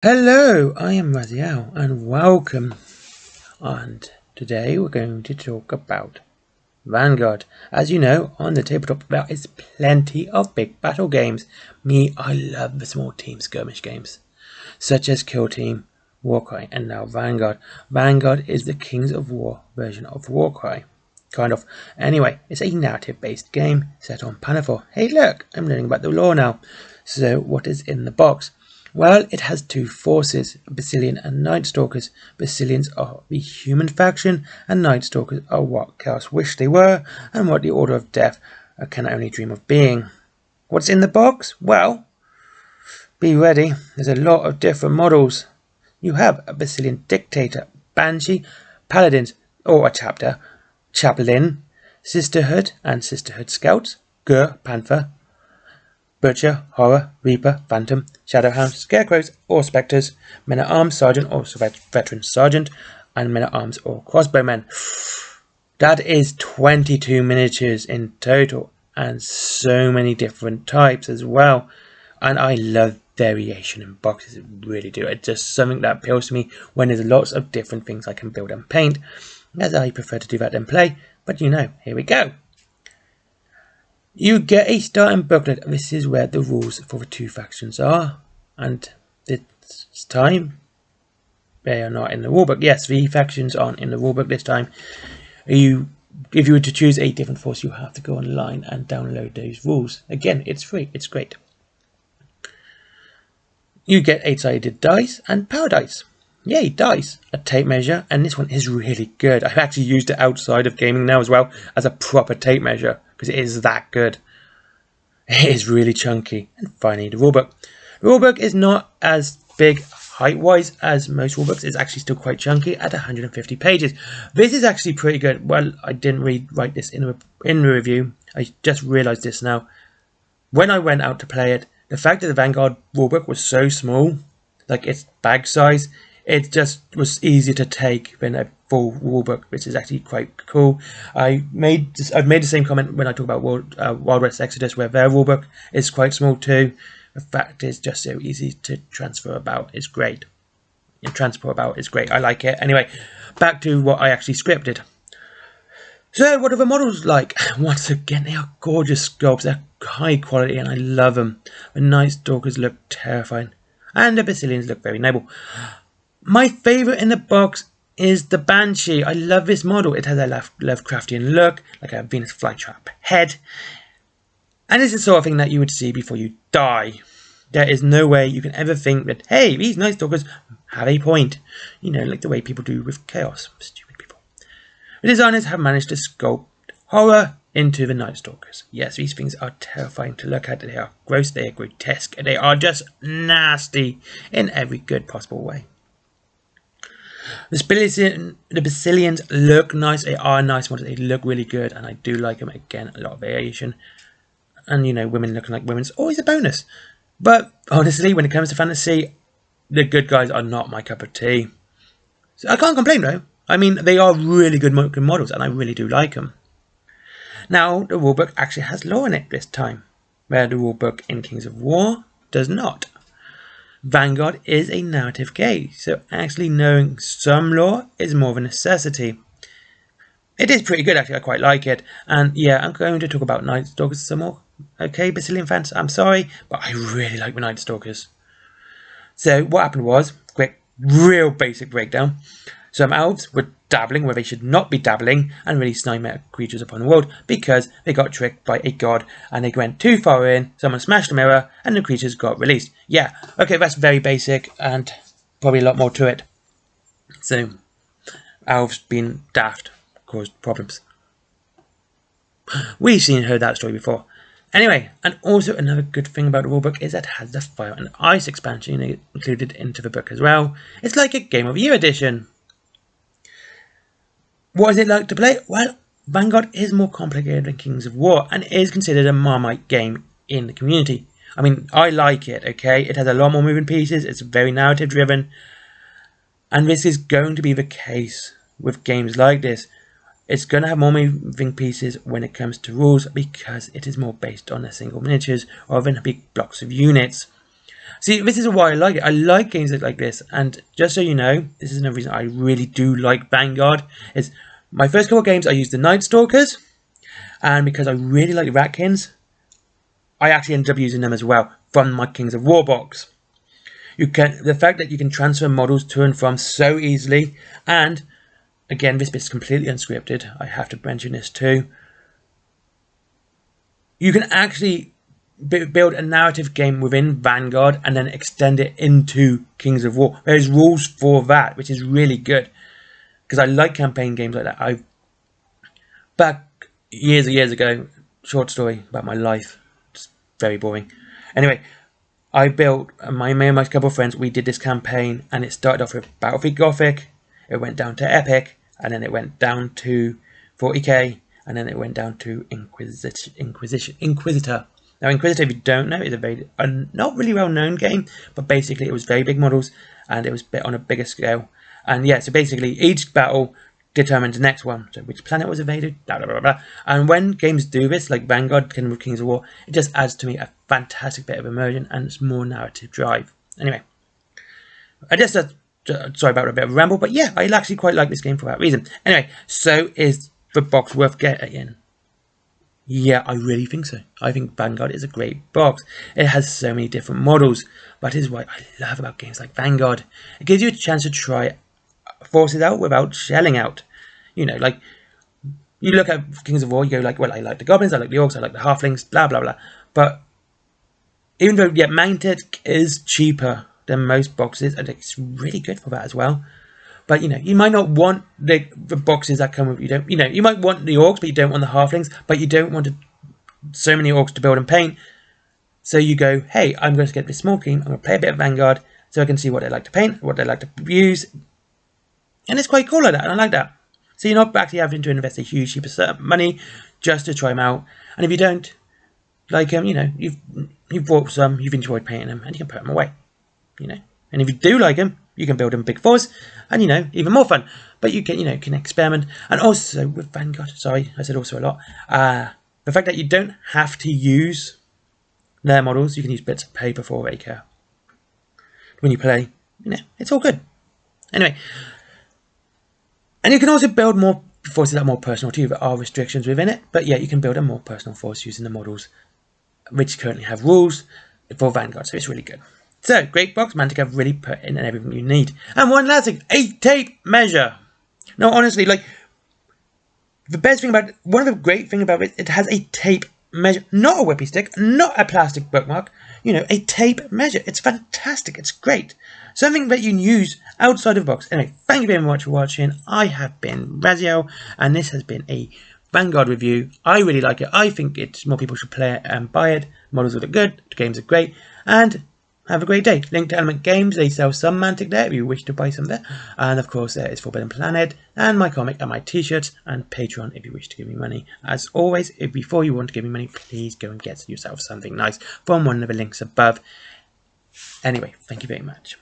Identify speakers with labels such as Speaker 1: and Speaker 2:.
Speaker 1: Hello, I am Raziel and welcome. And today we're going to talk about Vanguard. As you know, on the tabletop there is plenty of big battle games. I love the small team skirmish games, such as Kill Team, Warcry, and now Vanguard. Vanguard is the Kings of War version of Warcry. Kind of. Anyway, it's a narrative-based game set on Pannithor. Hey look, I'm learning about the lore now. So what is in the box? Well, it has two forces, Basilian and Night Stalkers. Basilians are the human faction, and Night Stalkers are what Chaos wish they were, and what the Order of Death can only dream of being. What's in the box? Well, be ready, there's a lot of different models. You have a Basilian Dictator, Banshee, Paladins, or a chapter, Chaplain, Sisterhood and Sisterhood Scouts, Gur, Panther, Butcher, Horror, Reaper, Phantom, Shadowhound, Scarecrows or Spectres, Men-at-Arms Sergeant or Veteran Sergeant, and Men-at-Arms or Crossbowmen. That is 22 miniatures in total, and so many different types as well. And I love variation in boxes, I really do. It's just something that appeals to me when there's lots of different things I can build and paint, as I prefer to do that than play, but here we go. You get a starting booklet. This is where the rules for the two factions are, and this time they are not in the rulebook. Yes, the factions aren't in the rulebook this time. If you were to choose a different force, you have to go online and download those rules. Again, it's free, it's great. You get 8-sided dice and power dice. Yay, dice! A tape measure, and this one is really good. I've actually used it outside of gaming now as well as a proper tape measure, because it is that good. It is really chunky. And finally, the rulebook. The rulebook is not as big height-wise as most rulebooks. It's actually still quite chunky at 150 pages. This is actually pretty good. Well, I didn't write this in the review. I just realised this now. When I went out to play it, the fact that the Vanguard rulebook was so small, like its bag size, it just was easier to take than a full rulebook, which is actually quite cool. I've made the same comment when I talk about Wild West Exodus, where their rulebook is quite small too. The fact is just so easy to transfer about. It's great. And transport about is great. I like it. Anyway, back to what I actually scripted. So, what are the models like? Once again, they are gorgeous sculpts. They're high quality, and I love them. The Night Stalkers look terrifying, and the Basilians look very noble. My favourite in the box is the Banshee. I love this model. It has a Lovecraftian look, like a Venus flytrap head. And it's the sort of thing that you would see before you die. There is no way you can ever think that, hey, these Night Stalkers have a point. Like the way people do with Chaos. Stupid people. The designers have managed to sculpt horror into the Night Stalkers. Yes, these things are terrifying to look at. They are gross, they are grotesque, they are just nasty in every good possible way. The Basilians look nice. They are nice models. They look really good, and I do like them. Again, a lot of variation. And, women looking like women's always a bonus. But, honestly, when it comes to fantasy, the good guys are not my cup of tea. So I can't complain, though. I mean, they are really good models, and I really do like them. Now, the rulebook actually has lore in it this time, where the rulebook in Kings of War does not. Vanguard is a narrative game, so actually knowing some lore is more of a necessity. It is pretty good, actually. I quite like it. And yeah, I'm going to talk about Night Stalkers some more. Okay, Basilian fans, I'm sorry, but I really like the Night Stalkers. So what happened was, quick, real basic breakdown. Some elves were dabbling where they should not be dabbling and released nightmare creatures upon the world because they got tricked by a god and they went too far in, someone smashed the mirror and the creatures got released. Yeah, okay, that's very basic and probably a lot more to it. So, elves being daft caused problems. We've heard that story before. Anyway, and also another good thing about the rulebook is that it has the Fire and Ice expansion included into the book as well. It's like a Game of the Year edition. What is it like to play? Well, Vanguard is more complicated than Kings of War and is considered a Marmite game in the community. I mean, I like it, okay? It has a lot more moving pieces, it's very narrative driven, and this is going to be the case with games like this. It's going to have more moving pieces when it comes to rules because it is more based on a single miniatures rather than big blocks of units. See, this is why I like it. I like games like this, and just so you know, this is another reason I really do like Vanguard. Is my first couple of games I used the Night Stalkers, and because I really like the Ratkins, I actually ended up using them as well from my Kings of War box. The fact that you can transfer models to and from so easily, and again, this bit's completely unscripted. I have to mention this too. You can actually build a narrative game within Vanguard and then extend it into Kings of War. There's rules for that, which is really good because I like campaign games like that. Back years and years ago, short story about my life. It's very boring. Anyway, I built me and my couple of friends. We did this campaign, and it started off with Battlefield Gothic. It went down to Epic, and then it went down to 40k, and then it went down to Inquisitor. Now, Inquisitor, if you don't know, is a very not really well-known game, but basically it was very big models, and it was on a bigger scale. And yeah, so basically each battle determines the next one. So which planet was invaded, blah, blah, blah, blah. And when games do this, like Vanguard, Kings of War, it just adds to me a fantastic bit of immersion, and it's more narrative drive. Anyway, I just sorry about a bit of a ramble, but yeah, I actually quite like this game for that reason. Anyway, so is the box worth getting? Yeah, I really think so. I think Vanguard is a great box. It has so many different models, but it is what I love about games like Vanguard. It gives you a chance to try forces out without shelling out. You know, like, you look at Kings of War, you go like, well, I like the goblins, I like the orcs, I like the halflings, blah, blah, blah. But even though, yeah, mantic is cheaper than most boxes, and it's really good for that as well. But, you know, you might not want the boxes that come with, you might want the orcs, but you don't want the halflings, but you don't want so many orcs to build and paint. So you go, hey, I'm going to get this small team, I'm going to play a bit of Vanguard, so I can see what they like to paint, what they like to use. And it's quite cool like that, and I like that. So you're not actually having to invest a huge heap of money just to try them out. And if you don't like them, you've bought some, you've enjoyed painting them, and you can put them away. And if you do like them, you can build them big fours, and even more fun. But you can experiment. And also with Vanguard, sorry, I said also a lot. The fact that you don't have to use their models, you can use bits of paper for what you care. When you play, it's all good. Anyway, and you can also build more forces that are more personal to you. There are restrictions within it, but yeah, you can build a more personal force using the models, which currently have rules for Vanguard. So it's really good. So, great box, Mantic have really put in everything you need. And one last thing, a tape measure. No, honestly, like, the best thing about it, one of the great things about it, it has a tape measure. Not a whippy stick, not a plastic bookmark. A tape measure. It's fantastic. It's great. Something that you can use outside of the box. Anyway, thank you very much for watching. I have been Razio, and this has been a Vanguard review. I really like it. I think more people should play it and buy it. Models look good. The games are great. And have a great day. Link to Element Games. They sell some Mantic there if you wish to buy some there. And of course there is Forbidden Planet and my comic and my t-shirts and Patreon if you wish to give me money. As always, before you want to give me money, please go and get yourself something nice from one of the links above. Anyway, thank you very much.